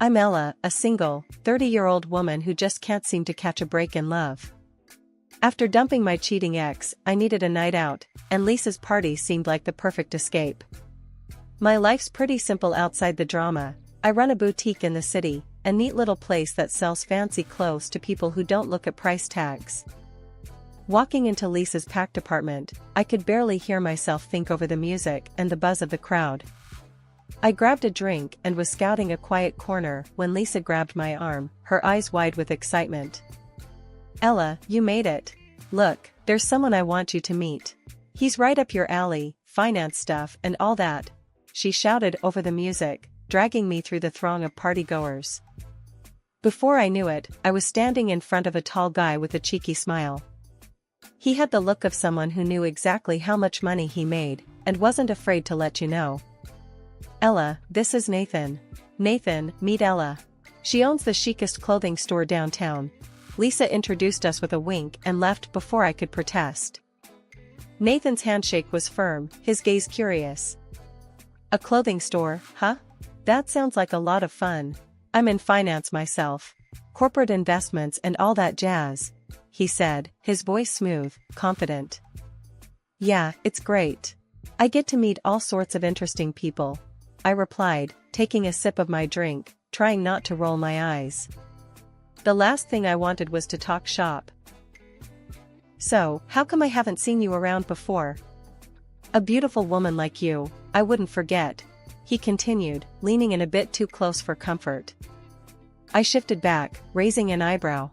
I'm Ella, a single, 30-year-old woman who just can't seem to catch a break in love. After dumping my cheating ex, I needed a night out, and Lisa's party seemed like the perfect escape. My life's pretty simple outside the drama. I run a boutique in the city, a neat little place that sells fancy clothes to people who don't look at price tags. Walking into Lisa's packed apartment, I could barely hear myself think over the music and the buzz of the crowd. I grabbed a drink and was scouting a quiet corner when Lisa grabbed my arm, her eyes wide with excitement. "Ella, you made it. Look, there's someone I want you to meet. He's right up your alley, finance stuff and all that," she shouted over the music, dragging me through the throng of partygoers. Before I knew it, I was standing in front of a tall guy with a cheeky smile. He had the look of someone who knew exactly how much money he made, and wasn't afraid to let you know. "Ella, this is Nathan. Nathan, meet Ella. She owns the chicest clothing store downtown." Lisa introduced us with a wink and left before I could protest. Nathan's handshake was firm, his gaze curious. "A clothing store, huh? That sounds like a lot of fun. I'm in finance myself. Corporate investments and all that jazz," he said, his voice smooth, confident. "Yeah, it's great. I get to meet all sorts of interesting people," I replied, taking a sip of my drink, trying not to roll my eyes. The last thing I wanted was to talk shop. "So, how come I haven't seen you around before? A beautiful woman like you, I wouldn't forget," he continued, leaning in a bit too close for comfort. I shifted back, raising an eyebrow.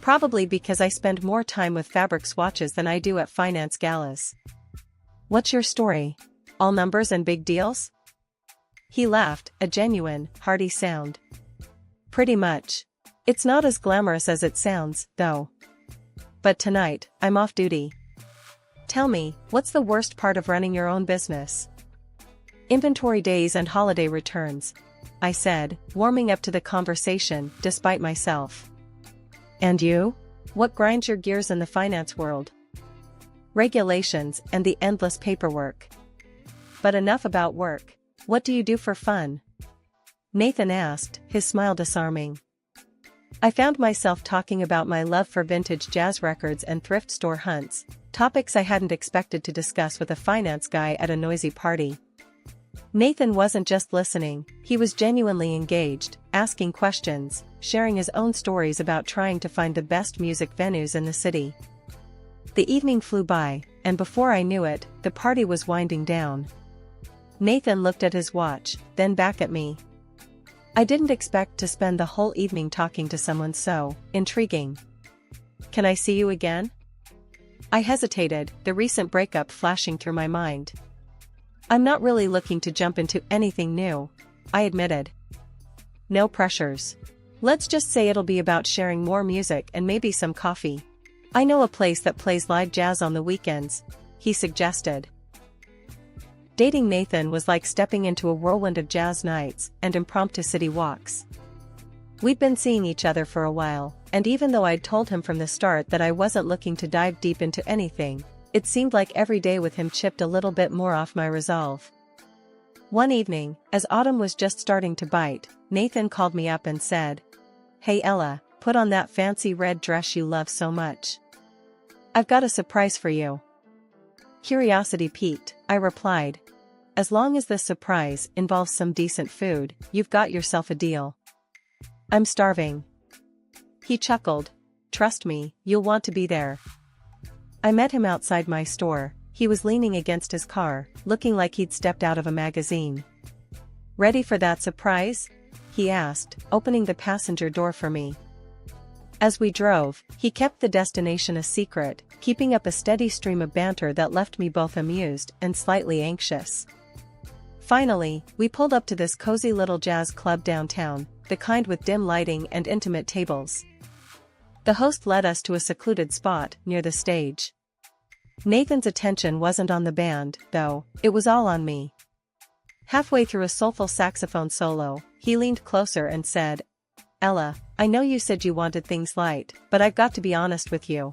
"Probably because I spend more time with fabric swatches than I do at finance galas. What's your story? All numbers and big deals?" He laughed, a genuine, hearty sound. "Pretty much. It's not as glamorous as it sounds, though. But tonight, I'm off duty." "Tell me, what's the worst part of running your own business?" "Inventory days and holiday returns," I said, warming up to the conversation, despite myself. "And you? What grinds your gears in the finance world?" "Regulations and the endless paperwork. But enough about work. What do you do for fun?" Nathan asked, his smile disarming. I found myself talking about my love for vintage jazz records and thrift store hunts, topics I hadn't expected to discuss with a finance guy at a noisy party. Nathan wasn't just listening, he was genuinely engaged, asking questions, sharing his own stories about trying to find the best music venues in the city. The evening flew by, and before I knew it, the party was winding down. Nathan looked at his watch, then back at me. I didn't expect to spend the whole evening talking to someone so intriguing. "Can I see you again?" I hesitated, the recent breakup flashing through my mind. "I'm not really looking to jump into anything new," I admitted. "No pressures. Let's just say it'll be about sharing more music and maybe some coffee. I know a place that plays live jazz on the weekends," he suggested. Dating Nathan was like stepping into a whirlwind of jazz nights and impromptu city walks. We'd been seeing each other for a while, and even though I'd told him from the start that I wasn't looking to dive deep into anything, it seemed like every day with him chipped a little bit more off my resolve. One evening, as autumn was just starting to bite, Nathan called me up and said, "Hey Ella, put on that fancy red dress you love so much. I've got a surprise for you." Curiosity piqued, I replied. "As long as this surprise involves some decent food, you've got yourself a deal." "I'm starving." He chuckled. "Trust me, you'll want to be there." I met him outside my store. He was leaning against his car, looking like he'd stepped out of a magazine. "Ready for that surprise?" he asked, opening the passenger door for me. As we drove, he kept the destination a secret, keeping up a steady stream of banter that left me both amused and slightly anxious. Finally, we pulled up to this cozy little jazz club downtown, the kind with dim lighting and intimate tables. The host led us to a secluded spot near the stage. Nathan's attention wasn't on the band, though, it was all on me. Halfway through a soulful saxophone solo, he leaned closer and said, "Ella, I know you said you wanted things light, but I've got to be honest with you."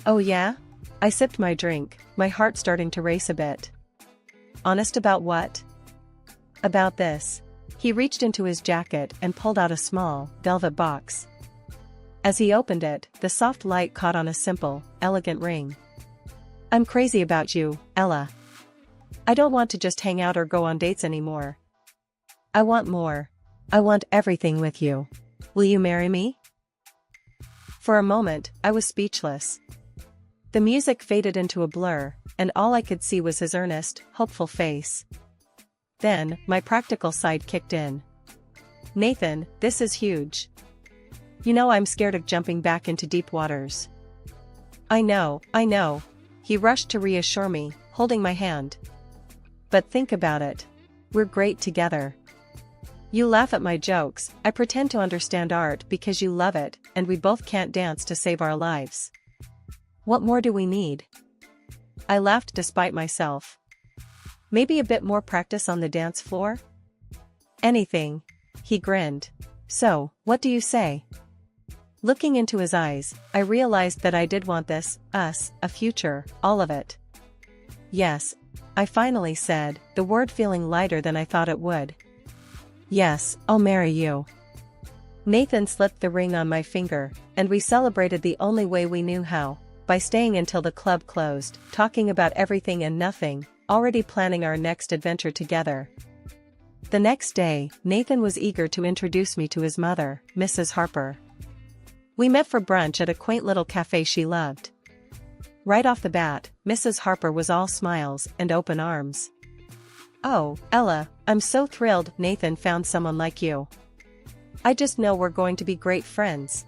"Oh yeah?" I sipped my drink, my heart starting to race a bit. "Honest about what?" "About this. He reached into his jacket and pulled out a small, velvet box. As he opened it, the soft light caught on a simple, elegant ring. "I'm crazy about you, Ella. I don't want to just hang out or go on dates anymore. I want more. I want everything with you. Will you marry me?" For a moment, I was speechless. The music faded into a blur, and all I could see was his earnest, hopeful face. Then, my practical side kicked in. "Nathan, this is huge. You know I'm scared of jumping back into deep waters." I know. He rushed to reassure me, holding my hand. "But think about it. We're great together. You laugh at my jokes, I pretend to understand art because you love it, and we both can't dance to save our lives. What more do we need?" I laughed despite myself. "Maybe a bit more practice on the dance floor?" "Anything." He grinned. "So, what do you say?" Looking into his eyes, I realized that I did want this, us, a future, all of it. "Yes," I finally said, the word feeling lighter than I thought it would. "Yes, I'll marry you." Nathan slipped the ring on my finger, and we celebrated the only way we knew how, by staying until the club closed, talking about everything and nothing, already planning our next adventure together. The next day, Nathan was eager to introduce me to his mother, Mrs. Harper. We met for brunch at a quaint little cafe she loved. Right off the bat, Mrs. Harper was all smiles and open arms. "Oh, Ella, I'm so thrilled Nathan found someone like you. I just know we're going to be great friends."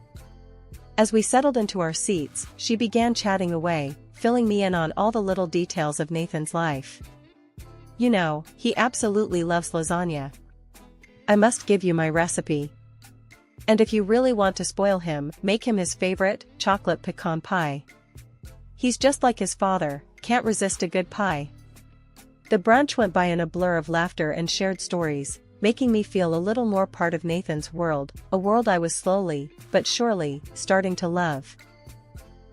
As we settled into our seats, she began chatting away, filling me in on all the little details of Nathan's life. "You know, he absolutely loves lasagna. I must give you my recipe. And if you really want to spoil him, make him his favorite, chocolate pecan pie. He's just like his father, can't resist a good pie." The brunch went by in a blur of laughter and shared stories, making me feel a little more part of Nathan's world, a world I was slowly, but surely, starting to love.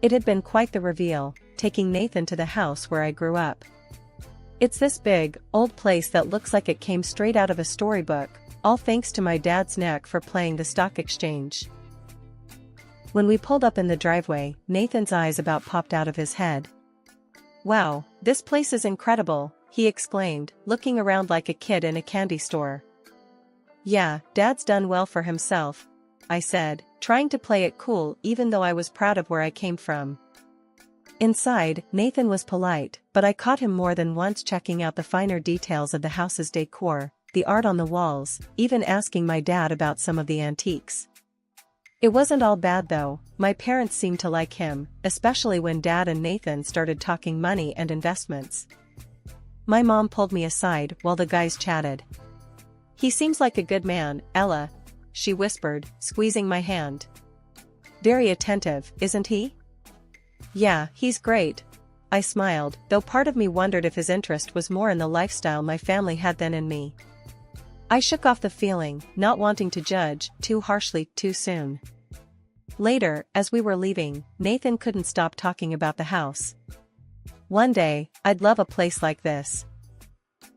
It had been quite the reveal, taking Nathan to the house where I grew up. It's this big, old place that looks like it came straight out of a storybook, all thanks to my dad's knack for playing the stock exchange. When we pulled up in the driveway, Nathan's eyes about popped out of his head. "Wow, this place is incredible," he exclaimed, looking around like a kid in a candy store. "Yeah, Dad's done well for himself," I said, trying to play it cool even though I was proud of where I came from. Inside, Nathan was polite, but I caught him more than once checking out the finer details of the house's decor, the art on the walls, even asking my dad about some of the antiques. It wasn't all bad though, my parents seemed to like him, especially when Dad and Nathan started talking money and investments. My mom pulled me aside while the guys chatted. "He seems like a good man, Ella," she whispered, squeezing my hand. "Very attentive, isn't he?" "Yeah, he's great." I smiled, though part of me wondered if his interest was more in the lifestyle my family had than in me. I shook off the feeling, not wanting to judge too harshly too soon. Later, as we were leaving, Nathan couldn't stop talking about the house. "One day, I'd love a place like this.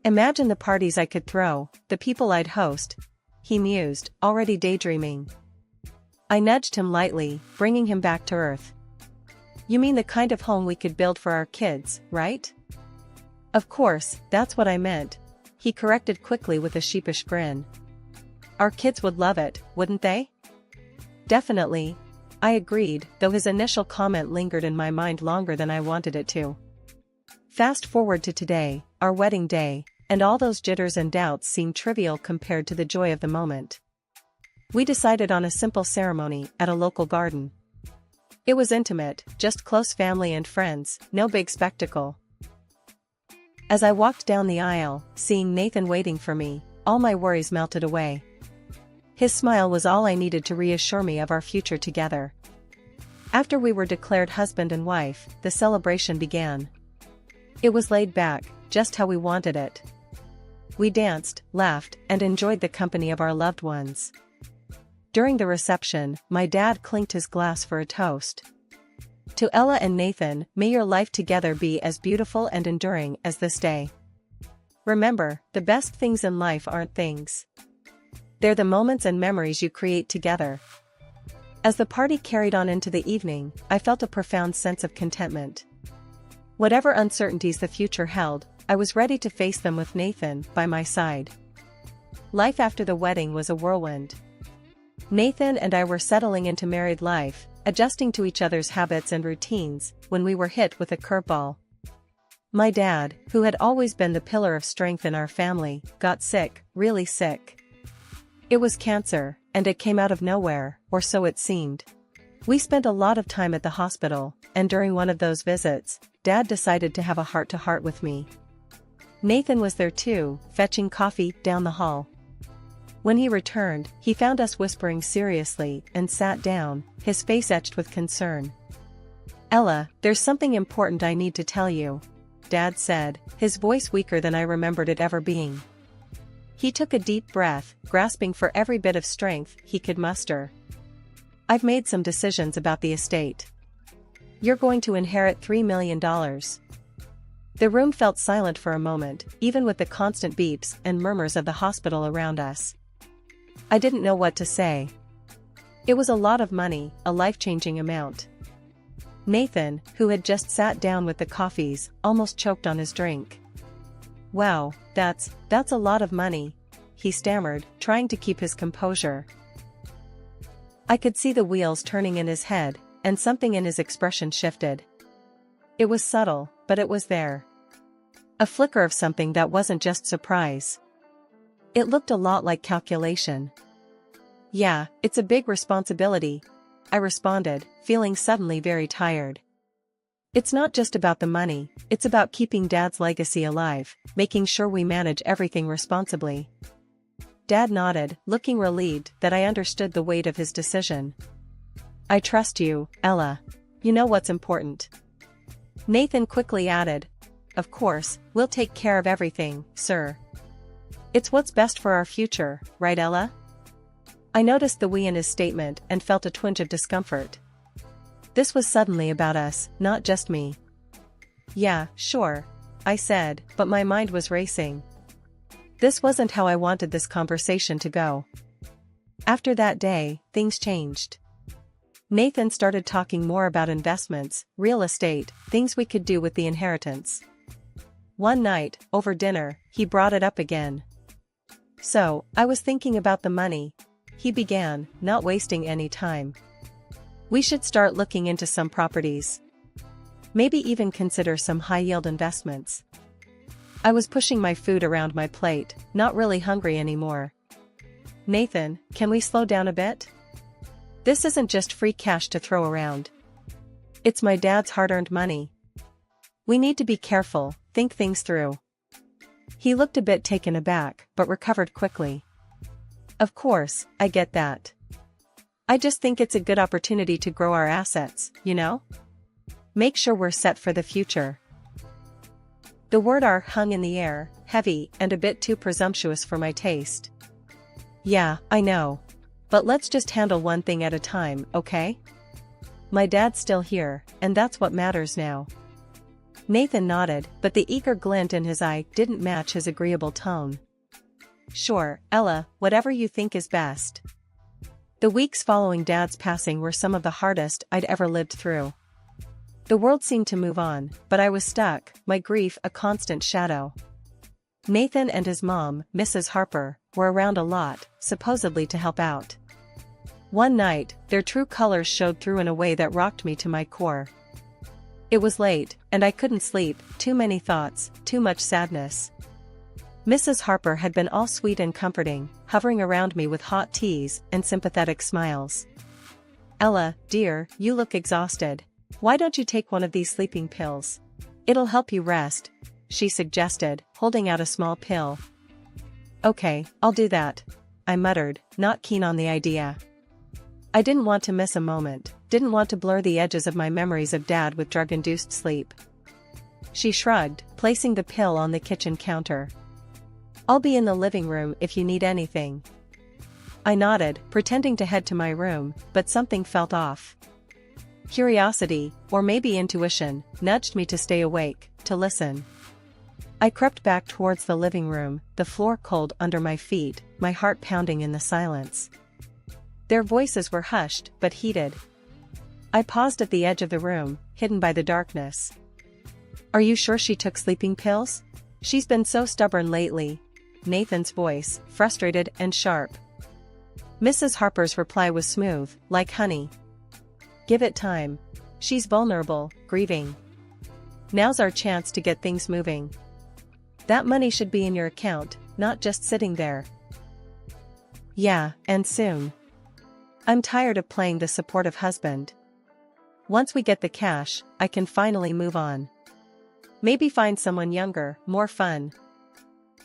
Imagine the parties I could throw, the people I'd host," he mused, already daydreaming. I nudged him lightly, bringing him back to earth. "You mean the kind of home we could build for our kids, right?" "Of course, that's what I meant," he corrected quickly with a sheepish grin. "Our kids would love it, wouldn't they?" "Definitely," I agreed, though his initial comment lingered in my mind longer than I wanted it to. Fast forward to today, our wedding day, and all those jitters and doubts seemed trivial compared to the joy of the moment. We decided on a simple ceremony at a local garden. It was intimate, just close family and friends, no big spectacle. As I walked down the aisle, seeing Nathan waiting for me, all my worries melted away. His smile was all I needed to reassure me of our future together. After we were declared husband and wife, the celebration began. It was laid back, just how we wanted it. We danced, laughed, and enjoyed the company of our loved ones. During the reception, my dad clinked his glass for a toast. "To Ella and Nathan, may your life together be as beautiful and enduring as this day. Remember, the best things in life aren't things. They're the moments and memories you create together. As the party carried on into the evening, I felt a profound sense of contentment. Whatever uncertainties the future held, I was ready to face them with Nathan by my side. Life after the wedding was a whirlwind. Nathan and I were settling into married life, adjusting to each other's habits and routines, when we were hit with a curveball. My dad, who had always been the pillar of strength in our family, got sick, really sick. It was cancer, and it came out of nowhere, or so it seemed. We spent a lot of time at the hospital, and during one of those visits, Dad decided to have a heart-to-heart with me. Nathan was there too, fetching coffee down the hall. When he returned, he found us whispering seriously and sat down, his face etched with concern. "Ella, there's something important I need to tell you," Dad said, his voice weaker than I remembered it ever being. He took a deep breath, grasping for every bit of strength he could muster. "I've made some decisions about the estate. You're going to inherit $3 million. The room felt silent for a moment, even with the constant beeps and murmurs of the hospital around us. I didn't know what to say. It was a lot of money, a life-changing amount. Nathan, who had just sat down with the coffees, almost choked on his drink. "Wow, that's a lot of money," he stammered, trying to keep his composure. I could see the wheels turning in his head, and something in his expression shifted. It was subtle, but it was there. A flicker of something that wasn't just surprise. It looked a lot like calculation. "Yeah, it's a big responsibility," I responded, feeling suddenly very tired. "It's not just about the money, it's about keeping Dad's legacy alive, making sure we manage everything responsibly." Dad nodded, looking relieved that I understood the weight of his decision. "I trust you, Ella. You know what's important." Nathan quickly added, "Of course, we'll take care of everything, sir. It's what's best for our future, right, Ella?" I noticed the we in his statement and felt a twinge of discomfort. This was suddenly about us, not just me. "Yeah, sure," I said, but my mind was racing. This wasn't how I wanted this conversation to go. After that day, things changed. Nathan started talking more about investments, real estate, things we could do with the inheritance. One night, over dinner, he brought it up again. "So, I was thinking about the money," he began, not wasting any time. "We should start looking into some properties. Maybe even consider some high-yield investments." I was pushing my food around my plate, not really hungry anymore. "Nathan, can we slow down a bit? This isn't just free cash to throw around. It's my dad's hard-earned money. We need to be careful, think things through." He looked a bit taken aback, but recovered quickly. "Of course, I get that. I just think it's a good opportunity to grow our assets, you know? Make sure we're set for the future." The word "are" hung in the air, heavy and a bit too presumptuous for my taste. "Yeah, I know. But let's just handle one thing at a time, okay? My dad's still here, and that's what matters now." Nathan nodded, but the eager glint in his eye didn't match his agreeable tone. "Sure, Ella, whatever you think is best." The weeks following Dad's passing were some of the hardest I'd ever lived through. The world seemed to move on, but I was stuck, my grief a constant shadow. Nathan and his mom, Mrs. Harper, were around a lot, supposedly to help out. One night, their true colors showed through in a way that rocked me to my core. It was late, and I couldn't sleep, too many thoughts, too much sadness. Mrs. Harper had been all sweet and comforting, hovering around me with hot teas and sympathetic smiles. "Ella, dear, you look exhausted. Why don't you take one of these sleeping pills? It'll help you rest," she suggested, holding out a small pill. "Okay, I'll do that," I muttered, not keen on the idea. I didn't want to miss a moment, didn't want to blur the edges of my memories of Dad with drug-induced sleep. She shrugged, placing the pill on the kitchen counter. "I'll be in the living room if you need anything." I nodded, pretending to head to my room, but something felt off. Curiosity, or maybe intuition, nudged me to stay awake, to listen. I crept back towards the living room, the floor cold under my feet, my heart pounding in the silence. Their voices were hushed but heated. I paused at the edge of the room, hidden by the darkness. "Are you sure she took sleeping pills? She's been so stubborn lately." Nathan's voice, frustrated and sharp. Mrs. Harper's reply was smooth, like honey. "Give it time. She's vulnerable, grieving. Now's our chance to get things moving. That money should be in your account, not just sitting there." "Yeah, and soon. I'm tired of playing the supportive husband. Once we get the cash, I can finally move on. Maybe find someone younger, more fun."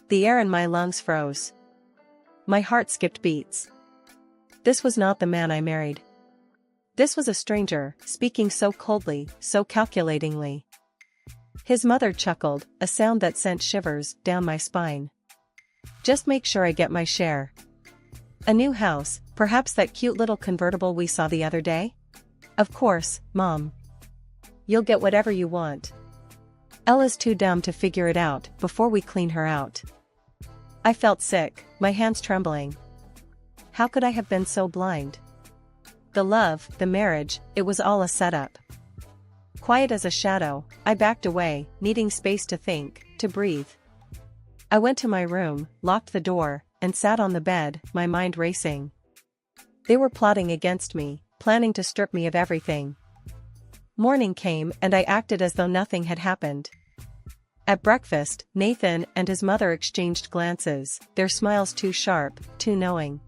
The air in my lungs froze. My heart skipped beats. This was not the man I married. This was a stranger, speaking so coldly, so calculatingly. His mother chuckled, a sound that sent shivers down my spine. "Just make sure I get my share. A new house, perhaps that cute little convertible we saw the other day?" "Of course, Mom. You'll get whatever you want. Ella's too dumb to figure it out before we clean her out." I felt sick, my hands trembling. How could I have been so blind? The love, the marriage, it was all a setup. Quiet as a shadow, I backed away, needing space to think, to breathe. I went to my room, locked the door, and sat on the bed, my mind racing. They were plotting against me, planning to strip me of everything. Morning came and I acted as though nothing had happened. At breakfast, Nathan and his mother exchanged glances, their smiles too sharp, too knowing.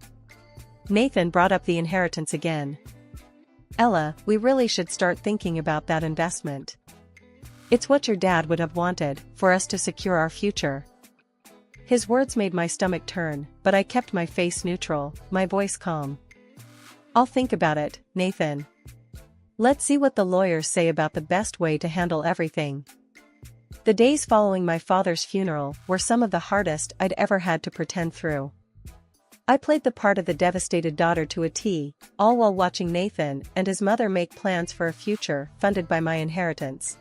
Nathan brought up the inheritance again. "Ella, we really should start thinking about that investment. It's what your dad would have wanted, for us to secure our future." His words made my stomach turn, but I kept my face neutral, my voice calm. "I'll think about it, Nathan. Let's see what the lawyers say about the best way to handle everything." The days following my father's funeral were some of the hardest I'd ever had to pretend through. I played the part of the devastated daughter to a T, all while watching Nathan and his mother make plans for a future funded by my inheritance.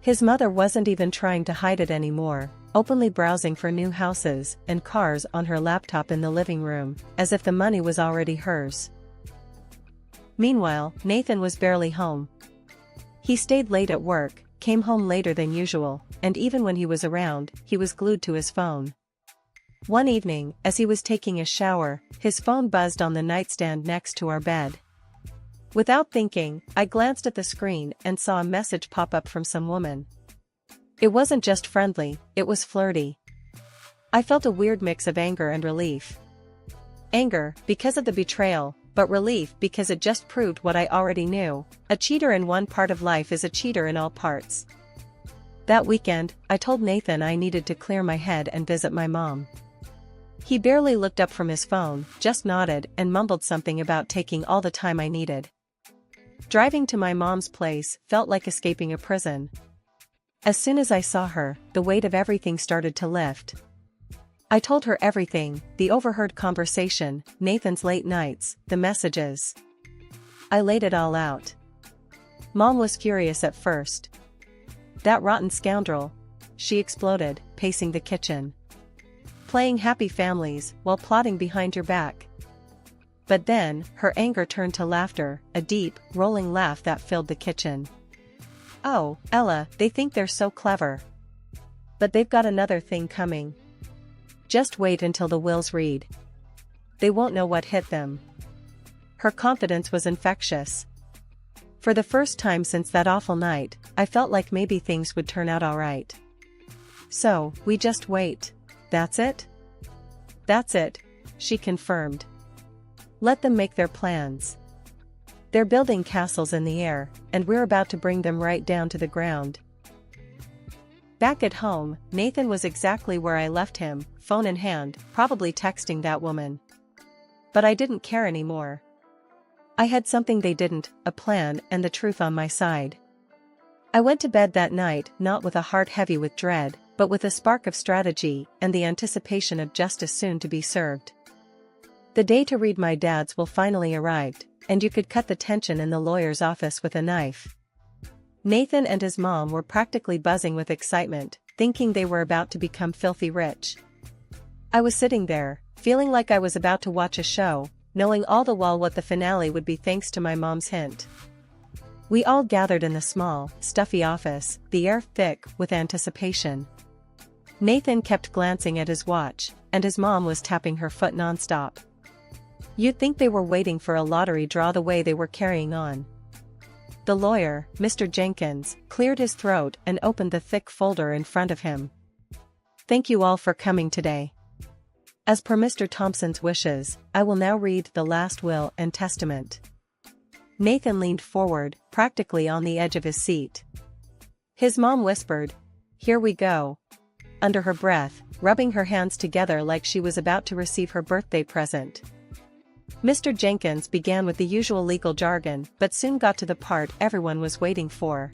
His mother wasn't even trying to hide it anymore, openly browsing for new houses and cars on her laptop in the living room, as if the money was already hers. Meanwhile, Nathan was barely home. He stayed late at work, came home later than usual, and even when he was around, he was glued to his phone. One evening, as he was taking a shower, his phone buzzed on the nightstand next to our bed. Without thinking, I glanced at the screen and saw a message pop up from some woman. It wasn't just friendly, it was flirty. I felt a weird mix of anger and relief. Anger, because of the betrayal, but relief because it just proved what I already knew: a cheater in one part of life is a cheater in all parts. That weekend, I told Nathan I needed to clear my head and visit my mom. He barely looked up from his phone, just nodded and mumbled something about taking all the time I needed. Driving to my mom's place felt like escaping a prison. As soon as I saw her, the weight of everything started to lift. I told her everything: the overheard conversation, Nathan's late nights, the messages. I laid it all out. Mom was furious at first. "That rotten scoundrel," she exploded, pacing the kitchen. "Playing happy families while plotting behind your back." But then, her anger turned to laughter, a deep, rolling laugh that filled the kitchen. "Oh, Ella, they think they're so clever. But they've got another thing coming. Just wait until the wills read. They won't know what hit them." Her confidence was infectious. For the first time since that awful night, I felt like maybe things would turn out alright. "So, we just wait. That's it?" "That's it," she confirmed. "Let them make their plans. They're building castles in the air, and we're about to bring them right down to the ground." Back at home, Nathan was exactly where I left him, phone in hand, probably texting that woman. But I didn't care anymore. I had something they didn't, a plan and the truth on my side. I went to bed that night not with a heart heavy with dread, but with a spark of strategy and the anticipation of justice soon to be served. The day to read my dad's will finally arrived, and you could cut the tension in the lawyer's office with a knife. Nathan and his mom were practically buzzing with excitement, thinking they were about to become filthy rich. I was sitting there, feeling like I was about to watch a show, knowing all the while what the finale would be thanks to my mom's hint. We all gathered in the small, stuffy office, the air thick with anticipation. Nathan kept glancing at his watch, and his mom was tapping her foot nonstop. You'd think they were waiting for a lottery draw the way they were carrying on. The lawyer, Mr. Jenkins, cleared his throat and opened the thick folder in front of him. Thank you all for coming today. As per Mr. Thompson's wishes, I will now read the last will and testament. Nathan leaned forward, practically on the edge of his seat. His mom whispered, "Here we go," under her breath, rubbing her hands together like she was about to receive her birthday present. Mr. Jenkins began with the usual legal jargon but soon got to the part everyone was waiting for.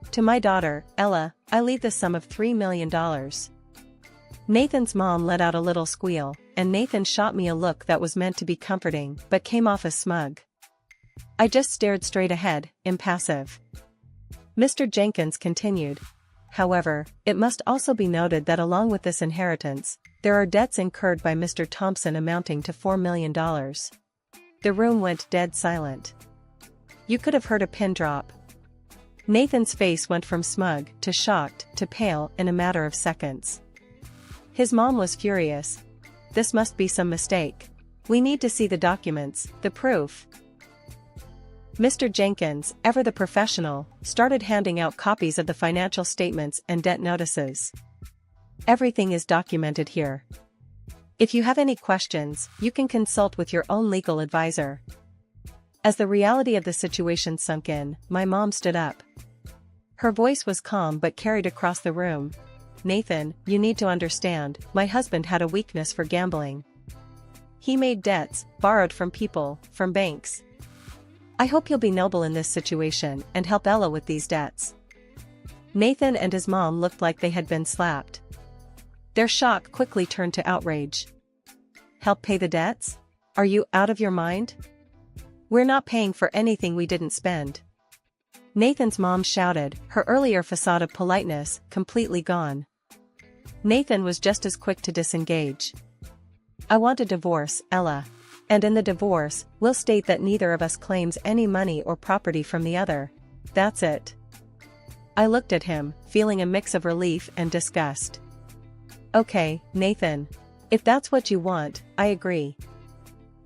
To my daughter, Ella, I leave the sum of $3 million. Nathan's mom let out a little squeal, and Nathan shot me a look that was meant to be comforting but came off as smug. I just stared straight ahead, impassive. Mr. Jenkins continued. However, it must also be noted that along with this inheritance, there are debts incurred by Mr. Thompson amounting to $4 million. The room went dead silent. You could have heard a pin drop. Nathan's face went from smug to shocked to pale in a matter of seconds. His mom was furious. This must be some mistake. We need to see the documents, the proof. Mr. Jenkins, ever the professional, started handing out copies of the financial statements and debt notices. Everything is documented here. If you have any questions, you can consult with your own legal advisor. As the reality of the situation sunk in, my mom stood up. Her voice was calm but carried across the room. Nathan, you need to understand, my husband had a weakness for gambling. He made debts, borrowed from people, from banks. I hope you'll be noble in this situation and help Ella with these debts. Nathan and his mom looked like they had been slapped. Their shock quickly turned to outrage. Help pay the debts? Are you out of your mind? We're not paying for anything we didn't spend. Nathan's mom shouted, her earlier facade of politeness completely gone. Nathan was just as quick to disengage. I want a divorce, Ella. And in the divorce, we'll state that neither of us claims any money or property from the other. That's it. I looked at him, feeling a mix of relief and disgust. Okay, Nathan. If that's what you want, I agree.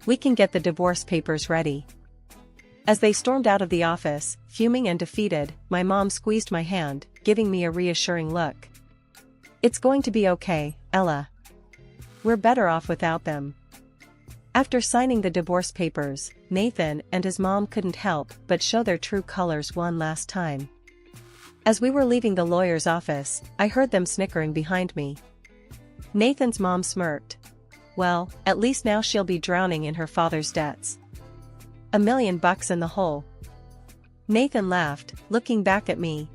We can get the divorce papers ready. As they stormed out of the office, fuming and defeated, my mom squeezed my hand, giving me a reassuring look. It's going to be okay, Ella. We're better off without them. After signing the divorce papers, Nathan and his mom couldn't help but show their true colors one last time. As we were leaving the lawyer's office, I heard them snickering behind me. Nathan's mom smirked. Well, at least now she'll be drowning in her father's debts. $1 million in the hole. Nathan laughed, looking back at me.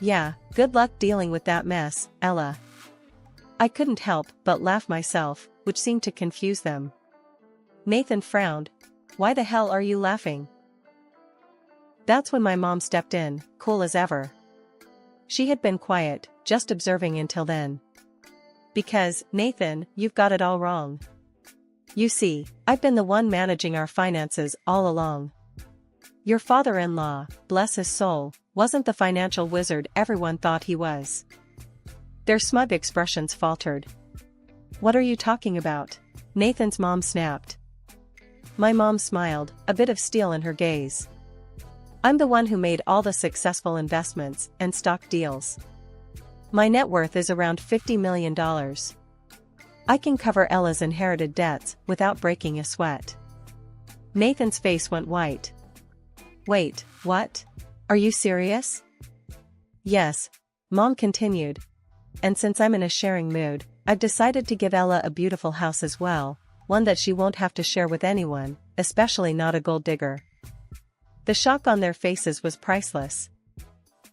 Yeah, good luck dealing with that mess, Ella. I couldn't help but laugh myself, which seemed to confuse them. Nathan frowned. Why the hell are you laughing? That's when my mom stepped in, cool as ever. She had been quiet, just observing until then. Because, Nathan, you've got it all wrong. You see, I've been the one managing our finances all along. Your father-in-law, bless his soul, wasn't the financial wizard everyone thought he was. Their smug expressions faltered. What are you talking about? Nathan's mom snapped. My mom smiled, a bit of steel in her gaze. I'm the one who made all the successful investments and stock deals. My net worth is around $50 million. I can cover Ella's inherited debts without breaking a sweat. Nathan's face went white. Wait, what? Are you serious? Yes, Mom continued. And since I'm in a sharing mood, I've decided to give Ella a beautiful house as well, one that she won't have to share with anyone, especially not a gold digger. The shock on their faces was priceless.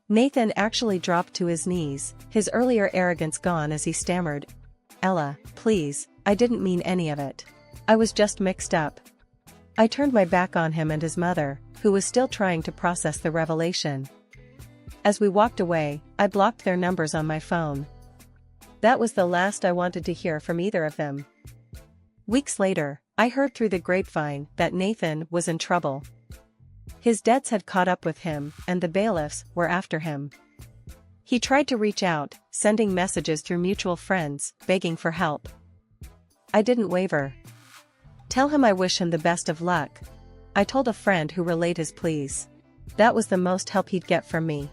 Nathan actually dropped to his knees, his earlier arrogance gone as he stammered, Ella, please, I didn't mean any of it. I was just mixed up. I turned my back on him and his mother, who was still trying to process the revelation. As we walked away, I blocked their numbers on my phone. That was the last I wanted to hear from either of them. Weeks later, I heard through the grapevine that Nathan was in trouble. His debts had caught up with him, and the bailiffs were after him. He tried to reach out, sending messages through mutual friends, begging for help. I didn't waver. "Tell him I wish him the best of luck," I told a friend who relayed his pleas. That was the most help he'd get from me.